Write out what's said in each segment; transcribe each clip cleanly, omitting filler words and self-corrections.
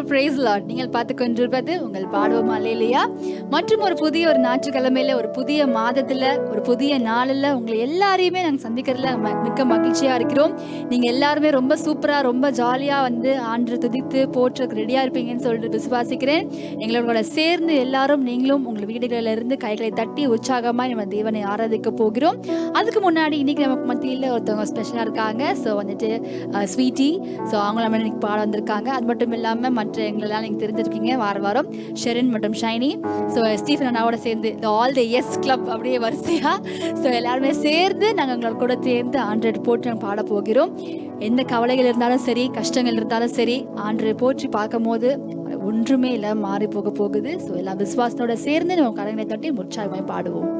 Price Lord. நீங்கள் பார்த்து கொண்டிருப்பது உங்கள் பாடுவோம் அல்லேலூயா. மற்றும் ஒரு புதிய ஒரு ஞாயிற்றுக்கிழமையில, ஒரு புதிய மாதத்துல, ஒரு புதிய நாளில் உங்களை எல்லாரையுமே நாங்கள் சந்திக்கிறதுல மிக்க மகிழ்ச்சியா இருக்கிறோம். நீங்க எல்லாருமே ரொம்ப சூப்பரா, ரொம்ப ஜாலியா ஆண்டு துதித்து போற்றதுக்கு ரெடியா இருப்பீங்கன்னு சொல்லிட்டு விசுவாசிக்கிறேன். எங்களோட சேர்ந்து எல்லாரும் நீங்களும் உங்கள் வீடுகளில் இருந்து கைகளை தட்டி உற்சாகமாக நம்ம தேவனை ஆராதிக்க போகிறோம். அதுக்கு முன்னாடி இன்னைக்கு நமக்கு மத்தியில் ஒருத்தவங்க ஸ்பெஷலாக இருக்காங்க. So sweetie. ஸோ அவங்க நம்ம இன்னைக்கு பாட வந்திருக்காங்க. அது மட்டும் இல்லாமல் மற்ற எங்களெல்லாம் நீங்கள் தெரிஞ்சிருக்கீங்க வாரம் ஷெரின் மற்றும் ஷைனி. ஸோ ஸ்டீஃபன் அண்ணாவோட சேர்ந்து ஆல் த எஸ் கிளப் அப்படியே வரிசையாக ஸோ எல்லாருமே சேர்ந்து நாங்கள் எங்களோட கூட சேர்ந்து ஆண்டரை போட்டு நாங்கள் பாட போகிறோம். எந்த கவலைகள் இருந்தாலும் சரி, கஷ்டங்கள் இருந்தாலும் சரி, ஆண்டரை போற்றி பார்க்கும் போது ஒன்றுமே இல்லை, மாறி போகுது. ஸோ எல்லாம் விசுவாசத்தோட சேர்ந்து நம்ம கலைஞரை தட்டி உற்சாகமாய் பாடுவோம்.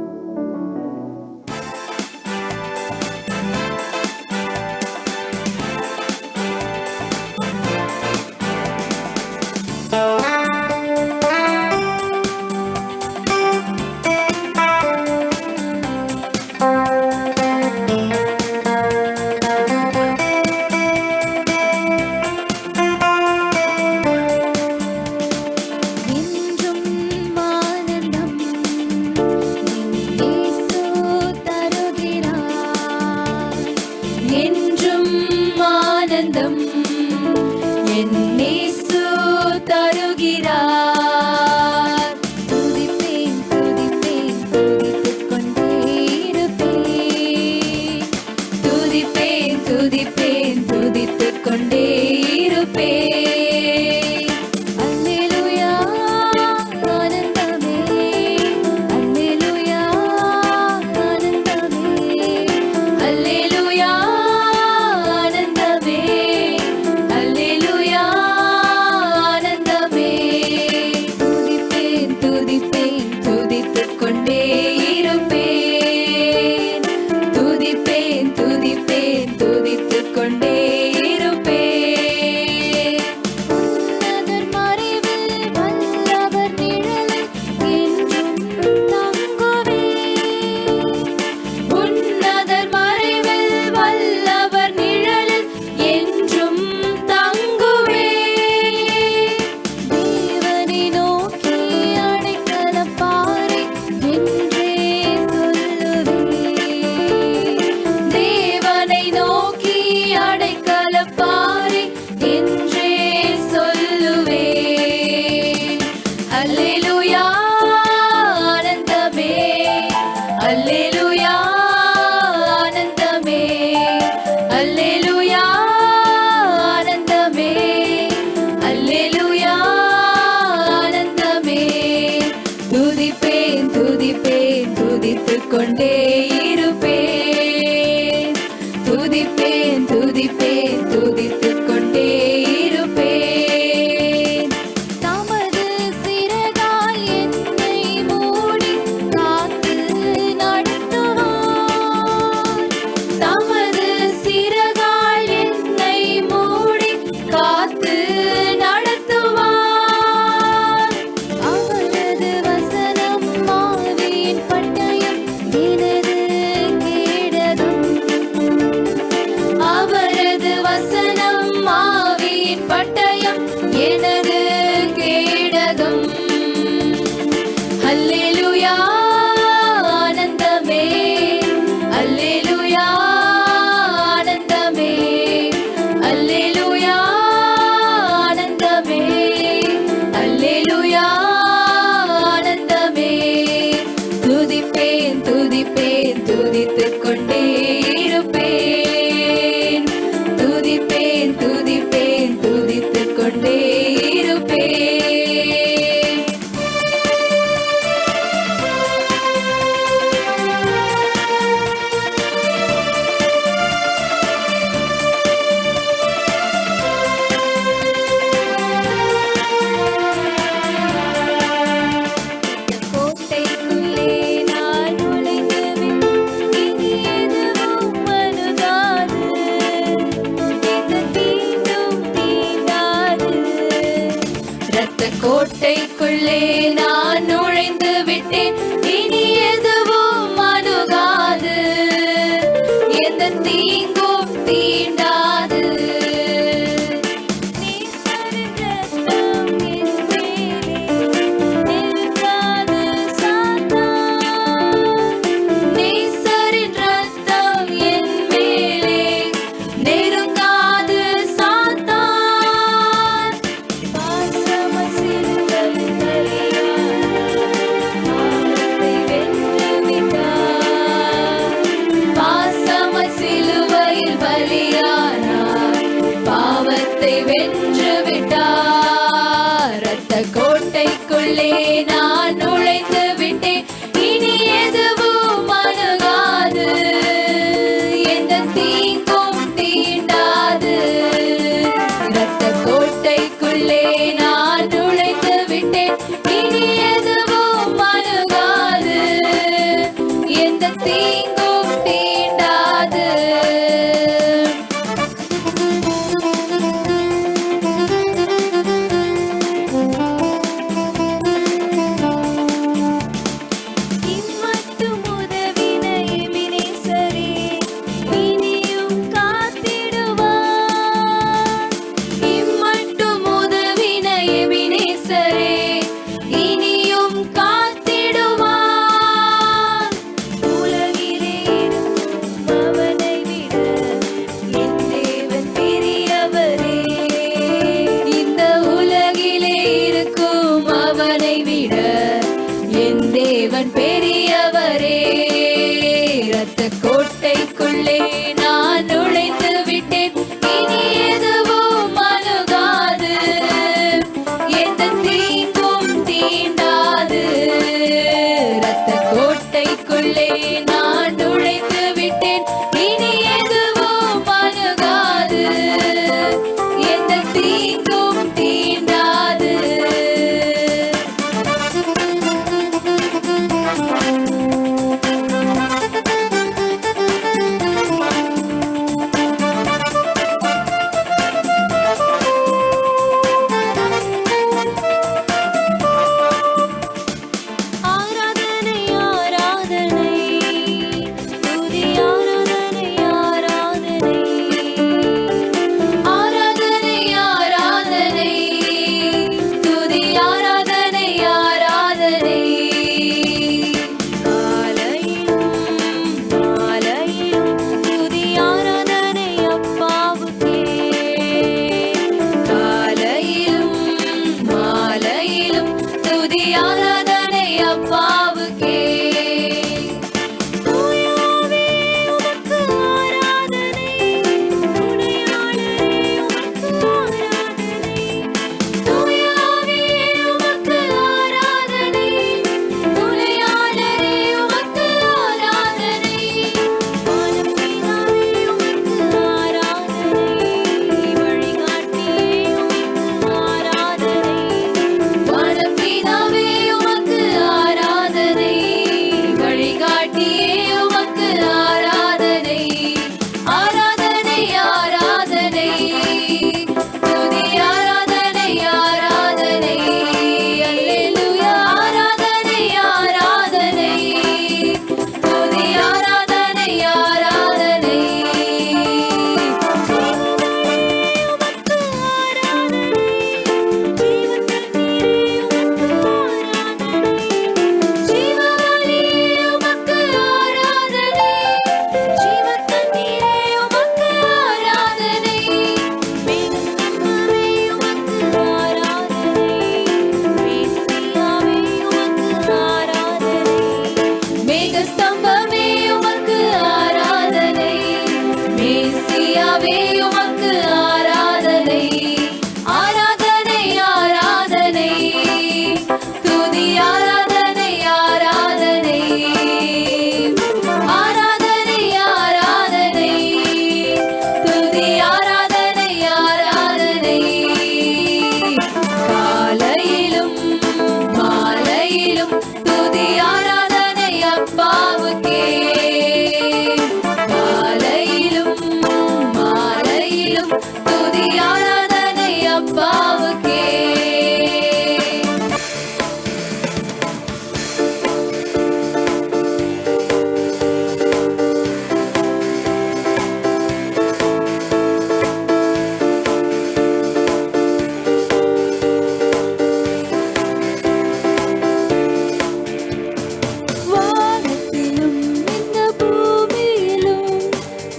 துதித்துக் கொண்டே இருப்பேன், துதிப்பேன் மரணத்தை வென்று விட்டார். இரத்த கோட்டைக்குள்ளே நான் நுழைந்து விட்டேன், இனி எதுவும் அணுகாது, எந்த தீங்கும் தீண்டாது. இரத்த கோட்டைக்குள்ளே நான் நுழைந்து விட்டேன், இனி எதுவும் அணுகாது, எந்த தீங்கும் தீண்டாது. தேவன் பெரியவரே. இரத்த கோட்டைக்குள்ளே நான் நுழைந்து விட்டேன், இனி எதுவும் அணுகாது, எந்த தீங்கும் தீண்டாது. இரத்த கோட்டைக்குள்ளே நான் நுழைந்து விட்டேன், இனி எதுவும் அணுகாது, எந்த தீங்கும் தீண்டாது.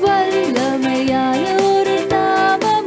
வல்லமையான ஒரு நாமம்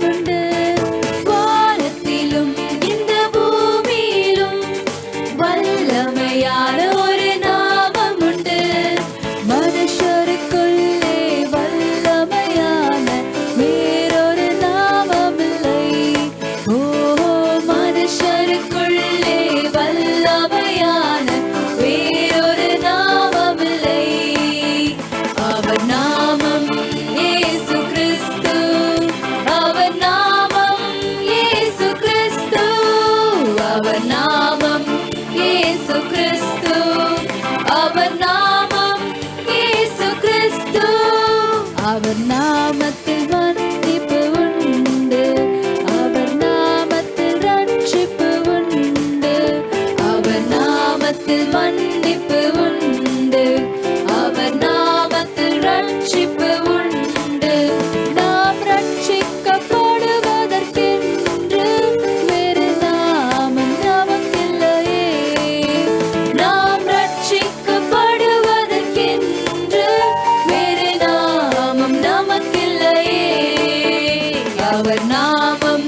அவர் நாமம்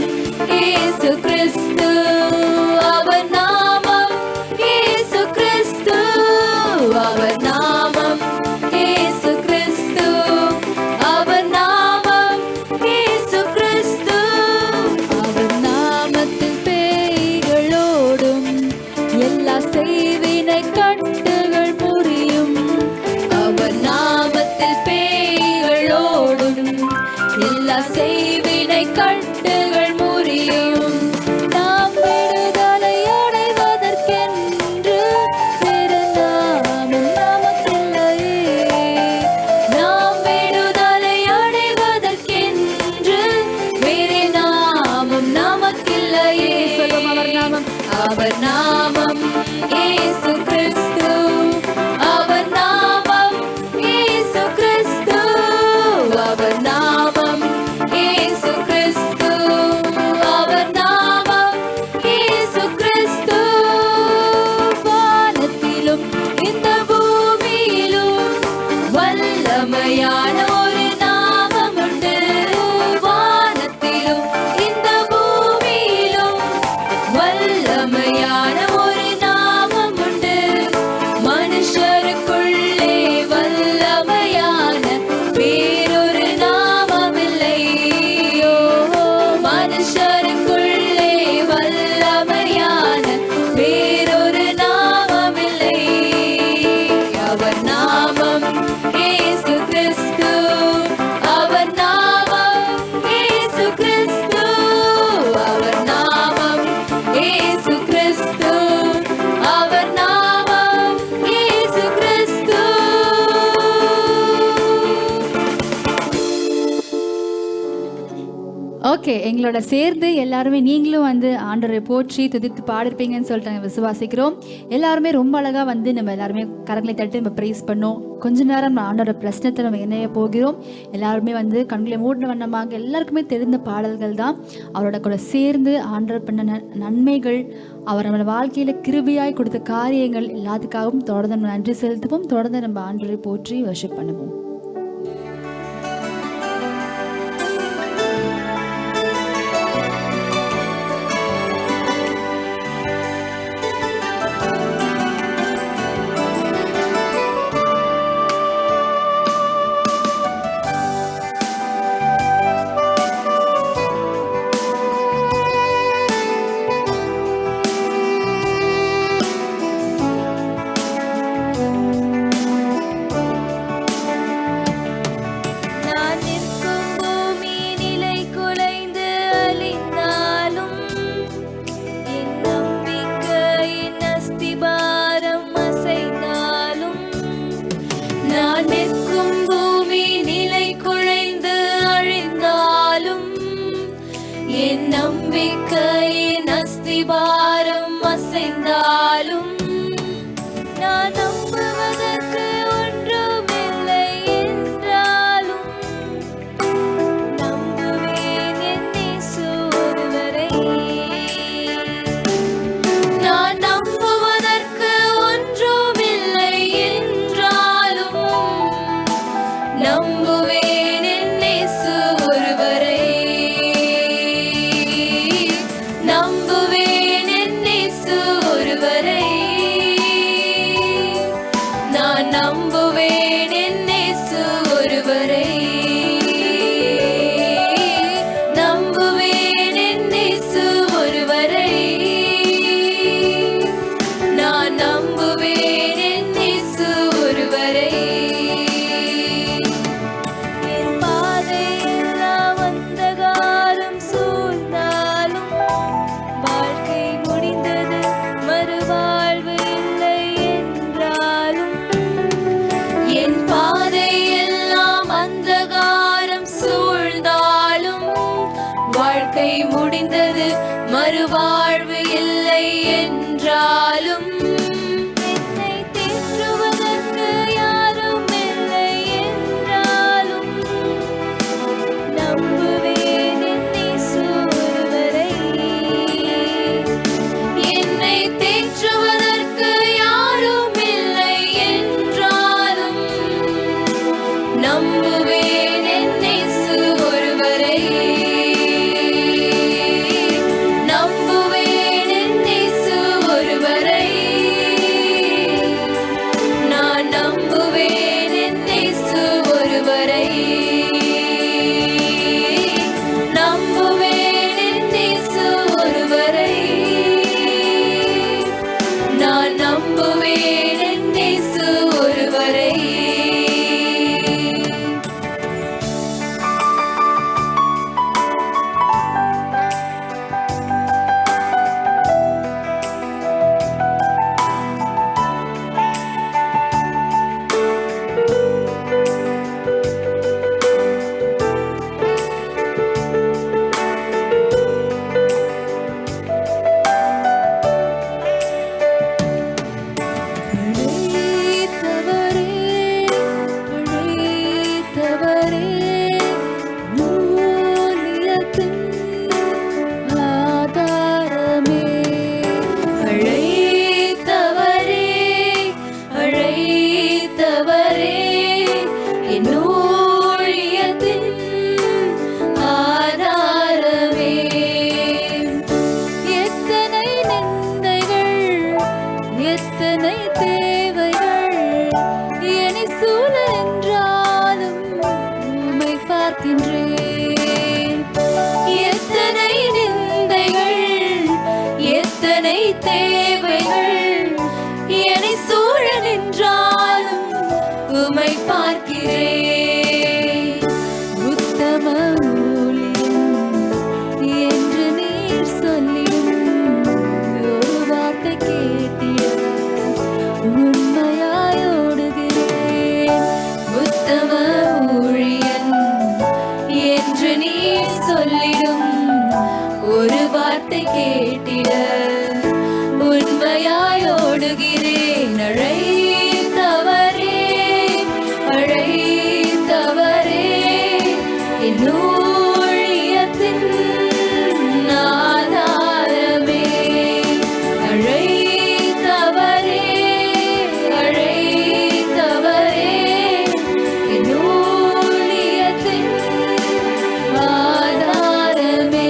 இயேசு கிறிஸ்து, அவர் நாமம் இயேசு கிறிஸ்து, அவர் நாமம் இயேசு கிறிஸ்து, அவர் நாமம் இயேசு கிறிஸ்து. அவர் நாமத்தில் பேய்களோடும், எல்லா செய்வினை கட்டுகள் முறியும். அவர் நாமத்தில் பேய்களோடும், எல்லா செய்வினை கட்டுகள் முறியும். நாம் விடுதலை அடைவதற்கென்று வேறு நாமம் நமக்கில்லையே. நாம் விடுதலை அடைவதற்கென்று வேறு நாமம் நமக்கில்லையே. சொல்லும் அவர் நாமம், அவர் நாமம் இயேசு கிறிஸ்து, அவர் நாமம் இயேசு கிறிஸ்து, அவர் நாமம் இயேசு கிறிஸ்து, அவர் நாமம் இயேசு கிறிஸ்து. வானத்திலும் இந்த பூமியிலும் வல்லமையான ஒரு நாமம் உண்டு. வானத்திலும் இந்த பூமியிலும் வல்லமையான ஒரு நாமம் உண்டு. மனுஷருக்குள்ளே வல்லமையான வேறொரு நாமமில்லை. மனுஷருக்குள்ளே வல்லமையான வேறொரு நாமமில்லை. அவர் நாமம் இயேசு கிறிஸ்து, அவர் நாமம் இயேசு கிறிஸ்து, அவர் நாமம் இயேசு கிறிஸ்து, அவர் நாமம் இயேசு கிறிஸ்து. ஓகே, எங்களோட சேர்ந்து எல்லாருமே நீங்களும் வந்து ஆண்டவரை போற்றி துதித்து பாடிருப்பீங்கன்னு சொல்லிட்டு நாங்கள் விசுவாசிக்கிறோம். எல்லாருமே ரொம்ப அழகாக வந்து நம்ம எல்லாருமே கரங்களை தட்டி நம்ம ப்ரைஸ் பண்ணோம். கொஞ்ச நேரம் நம்ம ஆண்டோட பிரச்சனத்தை நம்ம இணைய போகிறோம். எல்லாருமே வந்து கண்களை மூடின வண்ணமாக எல்லாருக்குமே தெரிந்த பாடல்கள் தான். அவரோட கூட சேர்ந்து ஆண்டவர் பண்ண நன்மைகள், அவர் நம்ம வாழ்க்கையில் கிருபையாய் கொடுத்த காரியங்கள் எல்லாத்துக்காகவும் தொடர்ந்து நம்ம நன்றி செலுத்துவோம். தொடர்ந்து நம்ம ஆண்டவரை போற்றி வர்ஷிப் பண்ணுவோம். நம்பிக்கையின் அஸ்திபாரம் அசைந்தாலும் நான் நம்புவதற்கு ஒன்றுமில்லை என்றாலும் நம்புவேன் என் இயேசு ஒருவரை. நான் நம்புவதற்கு ஒன்றுமில்லை என்றாலும் நம்புவேன் என் இயேசு ஒருவரை. நம்புவேன் என் இயேசு ஒருவரை. நான் நம்புவேன் என் இயேசு ஒருவரை. நம்புவேன் என் இயேசு ஒருவரை. நான் நம்புவேன் என் இயேசு ஒருவரை. என் பாதையெல்லாம் அந்தகாரம் சூழ்ந்தாலும் வாழ்க்கை முடிந்தது மறுவாழ்வு இல்லை என்றாலும் என் பாதையெல்லாம் அந்தகாரம் சூழ்ந்தாலும் வாழ்க்கை முடிந்தது மறுவாழ்வு இல்லை என்றாலும் என்னை தேற்றுவதற்கு யாரும் இல்லை என்றாலும் நம்புவேன் என் இயேசு ஒருவரை. என்னை தேற்றுவதற்கு யாரும் இல்லை என்றாலும் நம்புவேன் என் இயேசு ஒருவரை. வார்த்தை கேட்டிட உண்மையாய் ஓடுகிறேன். அழைத்தவரே அழைத்தவரே என் ஊழியத்தின் ஆதாரமே. அழைத்தவரே அழைத்தவரே என் ஊழியத்தின் ஆதாரமே.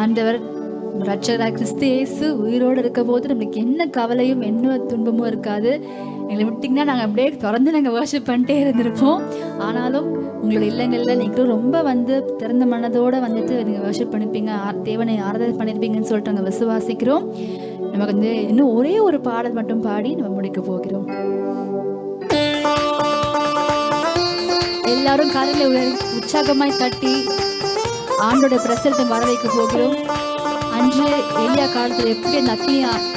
ஆண்டவர் ரட்சகராக கிறிஸ்து இயேசு உயிரோடு இருக்க போது நம்மளுக்கு என்ன கவலையும் என்ன துன்பமும் இருக்காது. எங்களை விட்டிங்கன்னா நாங்கள் அப்படியே தொடர்ந்து நாங்கள் வர்ஷிப் பண்ணிட்டே இருந்திருப்போம். ஆனாலும் உங்களோட இல்லங்களில் நீங்களும் ரொம்ப திறந்த மனதோடு நீங்கள் வர்ஷிப் பண்ணிப்பீங்க, தேவனை ஆராதனை பண்ணியிருப்பீங்கன்னு சொல்லிட்டு நாங்கள் விசுவாசிக்கிறோம். நமக்கு இன்னும் ஒரே ஒரு பாடல் மட்டும் பாடி நம்ம முடிக்க போகிறோம். எல்லாரும் காலையில் உற்சாகமாய் தட்டி ஆண்டோட பிரசனத்தை வர வைக்க போகிறோம். அன்று எலியா காலத்தில் எப்படி அந்த அக்னி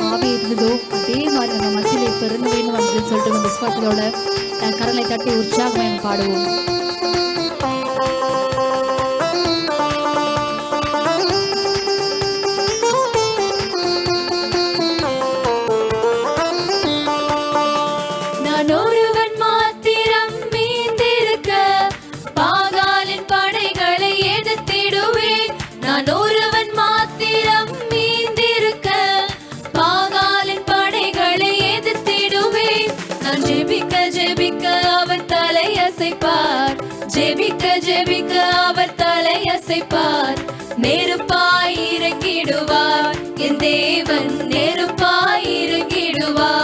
ஆவி இருந்ததோ அதே மாதிரி நம்ம மத்தியில் இப்போ இருந்து வேணும் அப்படின்னு சொல்லிட்டு நம்ம விசுவாசத்தோட கரலை தட்டி உற்சாகமாக பாடுவோம். ஜெபிக்க ஜெபிக்க அவர் தலையசைப்பார். நெருப்பாய் இறங்கிடுவார் என் தேவன், நெருப்பாய் இறங்கிடுவார்.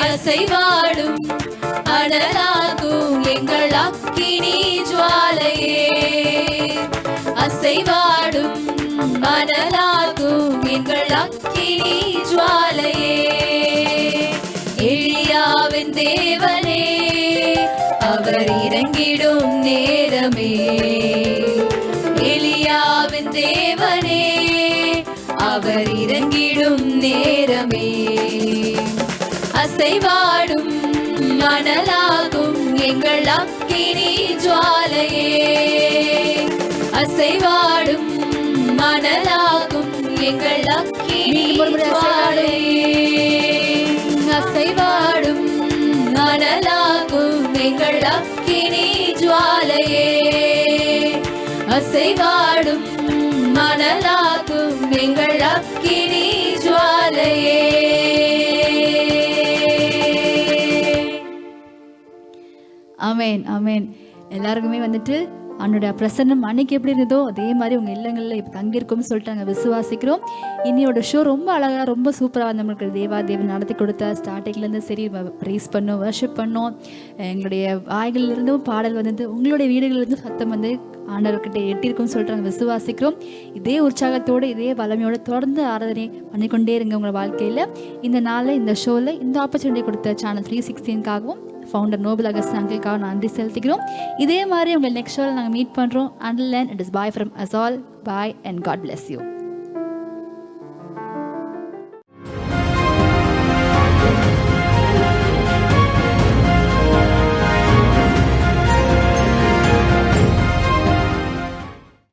அசைவாடும் அனலாகும் எங்கள் அக்கினி ஜுவாலையே, அசைவாடும் அனலாகும் எங்கள் அக்கினி ஜுவாலையே. எலியாவின் தேவனே அவர் இறங்கிடும் நேரமே, எலியாவின் தேவனே அவர் இறங்கிடும் நேரமே. அசைவாடும் மணலாகும் எங்கள் அக்கினி ஜுவாலையே, அசைவாடும் மணலாகும் எங்கள் அக்கினி ஜுவாலையே. அசைவாடும் மணலாகும் எங்கள் அக்கினி ஜுவாலையே, அசைவாடும் மணலாகும் எங்கள் அக்கினி ஜுவாலையே. ஆமேன் ஆமேன். எல்லாருக்குமே அவனுடைய பிரசன்னம் அன்னைக்கு எப்படி இருந்ததோ அதே மாதிரி உங்கள் இல்லங்களில் இப்போ தங்கியிருக்கும்னு சொல்லிட்டு நாங்கள் விசுவாசிக்கிறோம். இன்னையோட ஷோ ரொம்ப அழகாக ரொம்ப சூப்பராக நம்மளுக்கு தேவன் நடத்தி கொடுத்த ஸ்டார்டிங்லேருந்து சரி ப்ரைஸ் பண்ணோம், வர்ஷிப் பண்ணோம். எங்களுடைய வாய்களிலிருந்தும் பாடல் உங்களுடைய வீடுகளிலிருந்து சத்தம் ஆண்டவர்கிட்ட எட்டிருக்கும்னு சொல்லிட்டு நாங்கள் விசுவாசிக்கிறோம். இதே உற்சாகத்தோடு இதே வல்லமையோடு தொடர்ந்து ஆராதனை பண்ணிக்கொண்டே இருங்க உங்கள் வாழ்க்கையில். இந்த நாளில் இந்த ஷோவில் இந்த ஆப்பர்ச்சுனிட்டி கொடுத்த சேனல் 316க்காகவும் ஃபவுண்டர் நோபல் அகஸ்டின் அங்கிளுக்காக நன்றி செலுத்திக்கிறோம். இதே மாதிரி உங்கள் நெக்ஸ்ட் ஷோவில் நாங்கள் மீட் பண்ணுறோம். Until then, it is bye from us all. Bye and God bless you.